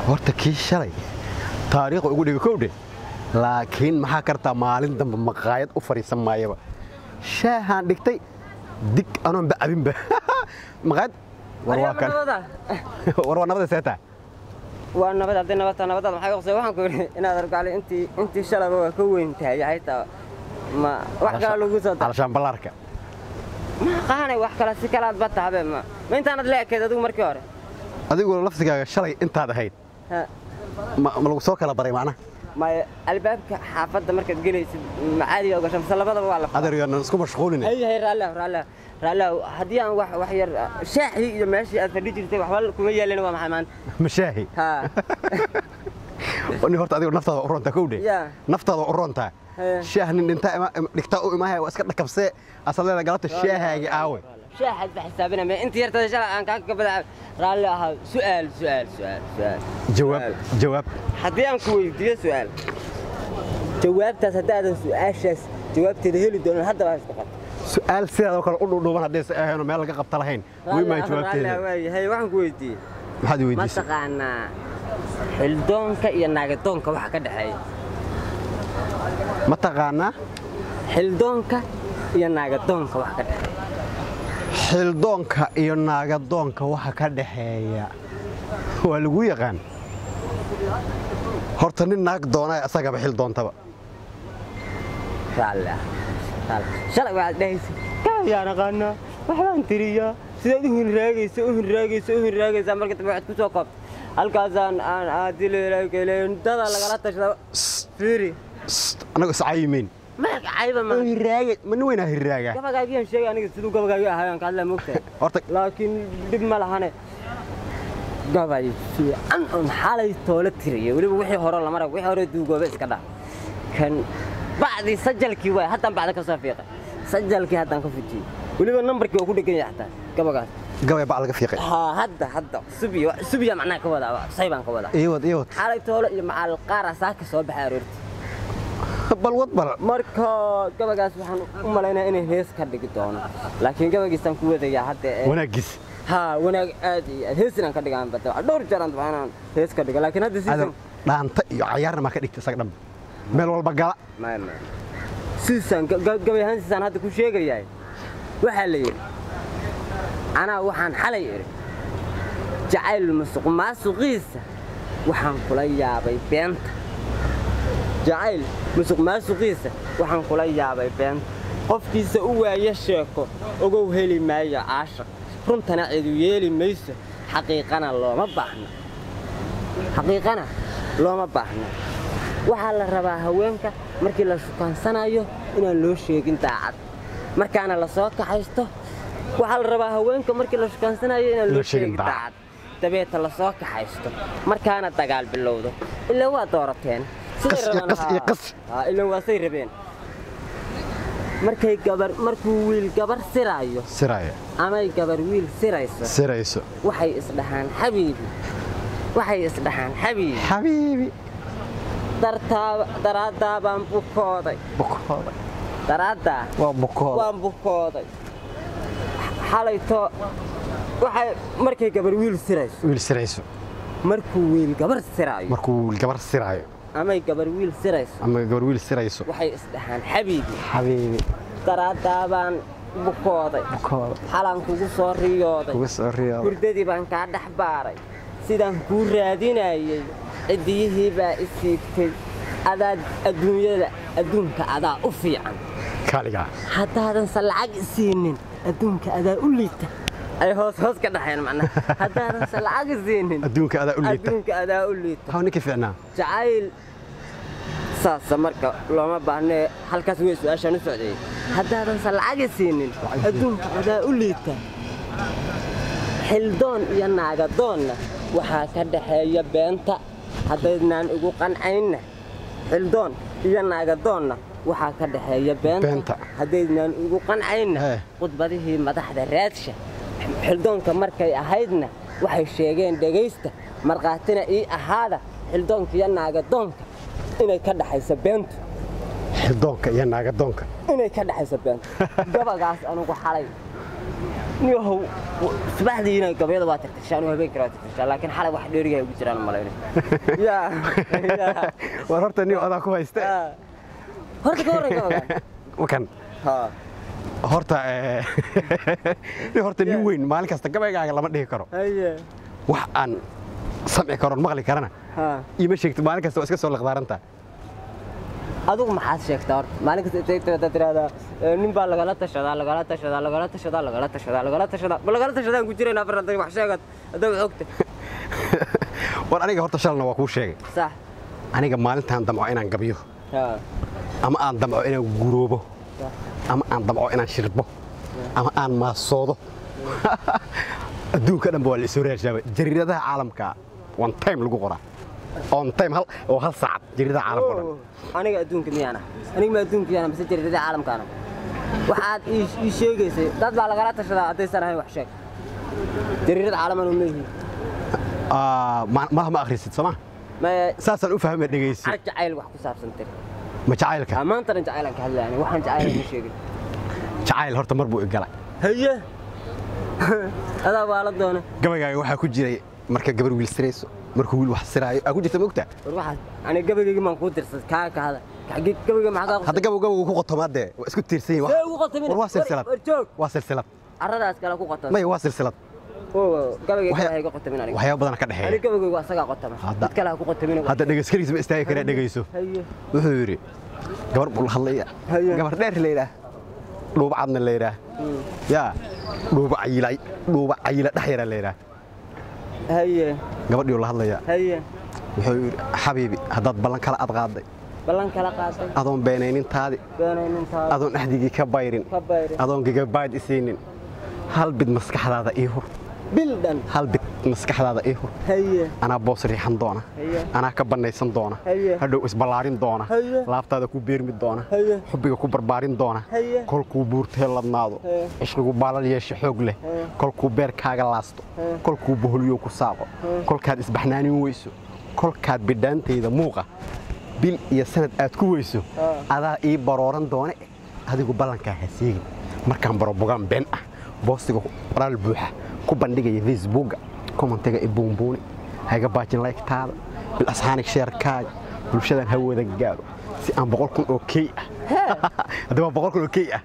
horta kii shalay taariikh ugu dhigo kowde laakiin maxaa kartaa maalin dambe maqaayad u fariisan maayaba shaahan dhigtay dig anoon bacabinba maqaayad warwaakan warwaa nabada seeta waa nabad hadii nabada maxay qorsay waxaan ku yiri inaad argaalay intii shalaba waa ka weyn tahay hayta ma wax kala lagu soo tahay alshaan balaarka ma qaanay wax kala si kala bad tahay ma intaanad leekeed adigu markii hore adigu lafsigaaga shalay intaad ahayd ma lagu soo kala baray macna ما البابك حافظ مركز جليس معادي أو قشم سلبة والله هذا ريال نسكب مشغولين هي رالا هديان وحير شاحي ماشي أثبتي تبع حوال كمية لنا ومحمد مشاهي ها وني هرت أديو نفط أورونتا كودي نفط أورونتا شاهن أنت نكتاو ما هي واسكت كبسة أصلا أنا قلت الشاهي قوي شاهد بحسابنا ما أنت يرتدي شلا عن كان قبل رالا سؤال جواب هديان كويس سؤال جوابت هذا سؤال شاس جوابت الهيل دون هذا ما اشتغل سؤال سيده كان u dhuuban hadii saahayno meel laga qabta lahayn way ma jawaabteeda hay waxaan ku weydiiyay maxaad weydiisay ma taqaana xildoonka iyo naagadoonka waxa ka dhaxeeya ma taqaana xildoonka iyo naagadoonka waxa ka dhaxeeya xildoonka iyo naagadoonka waxa ka dhaxeeya waa lagu yaqaan horta nin naag doonay asaga ba xil doontaba raala shalay waad dhaysay ka yaana qaana waxaan tiriya sidaad u raagayso marka tabaad ku soo koob halkaas aan aadileelay kaleyn dada lagala tashado fiiri anagu iscayimeen ma cayba ma raagay ma weyna hiraaga gabagaagiyan sheegay aniga sidoo gabagaagi ahayaan ka hadla moogtay horta laakiin dib ma lahane gabay aan xalay toole tiriyo waliba wixii hore la maray wixii hore duugooba iska dhaaf kan بعد سجلك واي حتى بعد كصفيقة سجلك هذا كفجي ولما نمبرك وكل دقيقة حتى قبل بعد كفيقة هذا سبي معناه كودا صيبان كودا ايوه حالي تولى مع القارة ساك صوب حارورت بل مركا قبل سبحان لنا إنه هيس كده قدامنا لكن قبل جسم كودا يا حتى وناقص وانا ادي هيسنا كده عم بتاع دور جران طبعا هيس كده لكن هذا سيزن لا انت عيارنا ما كديك تسقدم meel walba gala ma siisan gabayhan siisan hadda ku sheegayay waxa la yiri ana waxaan xalay yiri jacayl musuqmaasuqiisa waxaan kula yaabay beenta jacayl musuqmaasuqiisa waxaan kula yaabay beenta qofkiisa u waaya sheeko ogow heli maayo aashaq runtana ciidu yeeli mayso xaqiiqana looma baahna waxa la rabaa haweenka markii la shukaansanayo inaan loo sheegin daacad markaana la soo kaxaysto waxa la rabaa haweenka markii la shukaansanayo inaan loo sheegin daacad dabeeta la soo kaxaysto markaana dagaal bilowdo ilaa waa doorateen ilaa waa say rabeen markuu wiil gabar siraayo ama gabar wiil sirayso waxay isdhahaan xabiibi daraada baan bukooday daraada waan bukooday xalayto waxay markay gabar wiil sirayso markuu wiil gabar siraayo ama gabar wiil sirayso waxay isdhahaan xabiibi daraada baan bukooday xalan kugu soo riyooday hurdadii baan ka dhax baaray sidaan ku raadinayay cidiyihii baa isiigtay adaad adduunka adaa u fiican kaaliga haddaadan lacag isiinin adduunka adaa u liita ay hoos ka dhaxeen macna haddaadan lacag isiinin adduunka adaa u liita haa ninka fiicnaa jacayl saasa marka looma baahne halkaas way su'aashan u socday haddaadan lacag isiinin adduunka adaa u liita xildoon iyo naagadoonna waxaa ka dhaxeeya beenta haddaynaan ugu qancayna xildoon iyo naagadoonna waxaa ka dhaxeeya beenta haddaynaan ugu qancayna khudbadihii madaxda raadsha xildoonka markay ahaydna waxay sheegeen dhagaysta marqaatina ii ahaada xildoonka iyo naagadoonka inay ka dhaxayso beenta xildoonka iyo naagadoonka inay ka dhaxayso beenta gabagaas anugu xalay niyow subaxdiina gabayada waa tirtishaan oo habeenkii waa tirtishaan laakiin xalay wax dheeriga ay ugu jiraan malaynay war horta niyo adaa ku haysta horta ka waran wakan horta nin weyn maalin kasta gabaygaaga lama dhihi karo wax aan samci karoon maqli karana ima sheegto maalin kasta waa iska soo laqdaaranta adigu maxaad sheegtaa horta maalin kasta intay tiraahdaa nin baa lagala tashadaa ku jireen afar haday wax sheegad haday xogta war aniga horta shalna waa kuu sheegay sax aniga maalintaan damco inaan gabiyo ama aan damco inaan guroobo ama aan damco inaan shirbo ama aan maasoodo adduunka dhanba waa la isoo raashaabay jariiradaha caalamka one time lagu qoraa on time hal saacad jariiradaha caalamka dhan aniga adduunka miyana aniga ma adduunka miyana mise jariiradaha caalamkaana waxaad ii sheegaysay dad baa lagala tashadaa haddaysan ahayn wax sheeg jariirada caalamana u leeyihiin ma akhrisid soo ma saasaan u fahmay dhegaysi arag jacayl wax ku saabsan tir ma jacaylka maantana jacaylan ka hadlaani waxaan jacaylan ma sheegin jacayl horta mar buu igalay haye adaa waa la doona gabaygaaga waxaa ku jiray marka gabar wiil sirayso markuu wiil wax siraayo aa ku jirta mogta war waxaas aniga gabaygayga maan kuu tirsad kaa ka hada gabayga maxaa hadda gabaygu ku qotomaadee waa isku tiirsan yihiin ugu qotomin waa silsilad waa silsilad aradaas kale ku qotoman may waa silsilad gabayga qotomin aniga waxyaabo badan ka dhaxeeya aniga gabaygu asaga qotoma mid kale ku qotomin hadda dhageyskariis ma istaagi karaa dhageyso wuxuu yiri gabar buu hadlaya gabar dheer leeyahay dhuuba cadna leeyahay yaa dhuuba cayila dhaxyara leeyahay haye gabadhii la hadlaya haye wuxuu yiri xabiibi haddaad ballan kala qaaday adoon beenaynintaadi adoon axdigii ka bayrin adoon gigabayd isiinin hal bid maskaxdaada ii hur bildan hal bid maskaxdaada ii hur anaa boos riixan doona anaa ka bannaysan doona hadhow isballaarin doona laabtaada ku beermi doona xubbiga ku barbaarin doona kolkuu buurtee ladnaado cishqigu baalal yeesha xoog leh kolkuu beerkaaga laasto kolkuu boholyo ku saaqo kolkaad isbaxnaanin weyso kolkaad bidhaantayda muuqa bil iyo sanad aad ku weyso adaa ii barooran doone adigu ballankaa ha seegin markaan baro bogaan been ah boostiga qoraal buuxa ku bandhigaya facebooka commentiga i buunbuuni hayga baajin laygtaada bil asxaanig sheerkaaga bulshadan ha wada gaaro si aan 100,000 oo key ah haddaba 100,000 oo key ah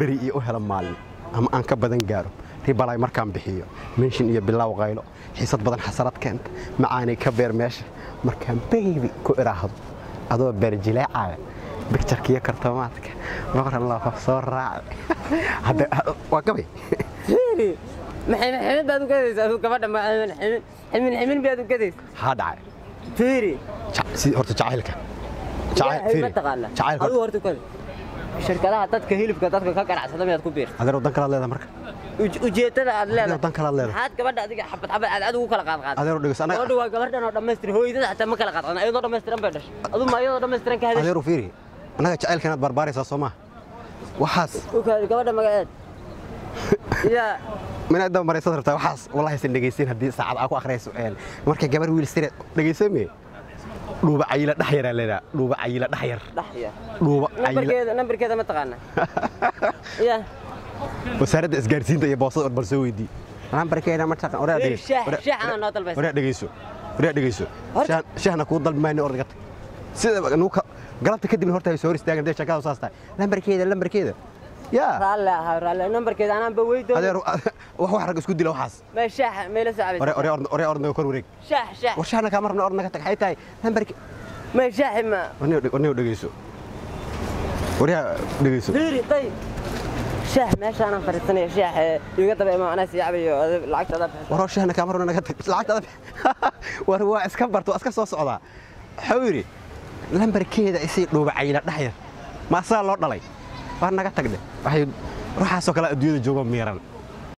beri iyo u hela maalin ama aan ka badan gaaro ribalay markaan bixiyo mention iyo bilaaw qaylo xiisad badan xasarad keenta macaani ka beer meesha markaan baby ku iraahdo adoo beerjileecaaga bicture-kiyo kartamaadka maqran la soo raac hadda waa gabay maxay baad u gadaysaa gabadha maxay baad u gadaysaa ha dhacay fiiri si horta jacaylka jacaylka horta u gaday shirkadaha dadka hilibka dadka ka ganacsada miyaad ku biirtay adeer wadan kala leedahay marka ujeedada aad leedahay wadan kala leedahay maxaad gabadha adiga xabad aad ugu kala qaad adeer dhigas anaga gabadha waa gabadhan oo dhameystir hooyadada xataa ma kala qaadana ayadoo dhameystiran bay dhashay adu ma ayadoo dhameystiran ka hadashay adeer fiiri anaga jacaylkana barbaaraysa Soomaa waxaas gabadha magaceed ya من أدم مريض صدر تاوحاس والله سندقيسين هدي ساعات أكو آخر سؤال مركب جبر ويل سير دقيسمي لوبا عيلة دحير لنا لوبا عيلة دحير لوبا عيلة نمبر كذا ما تقعنا يا وسارد إسقارسين تيجي باص برسوي دي نمبر كذا ما تقعنا أورا دقيس شاح أنا ناطل بس أورا دقيسو شاح نكون ضل ماني أورا قط سيد نوك قلت كده من هرتا يسوري استاجن ده شكله وصاسته نمبر كذا يا رالله نمبر كذا أنا بويده هذا وح حرق اسكت له وحاس ما شاح ما له ساعة أوري أورنا يكون وريك شاح وشحنا كاميرا من أورنا كتك حيتاي نمبر ما شاح ما ونيو دقيسو وريا دقيسو فيري طيب شاح ما شاح أنا فرستني شاح يقطع ما أنا سيعبي العكس هذا ورا شحنا كاميرا من كتك العكس هذا وهو اسكبرت واسكت صوص عضا حوري نمبر كذا يصير لو بعينه دحير ما صار له دلي وانا كتك ده waxay ruuxaas oo kala adduunyada joogo miiran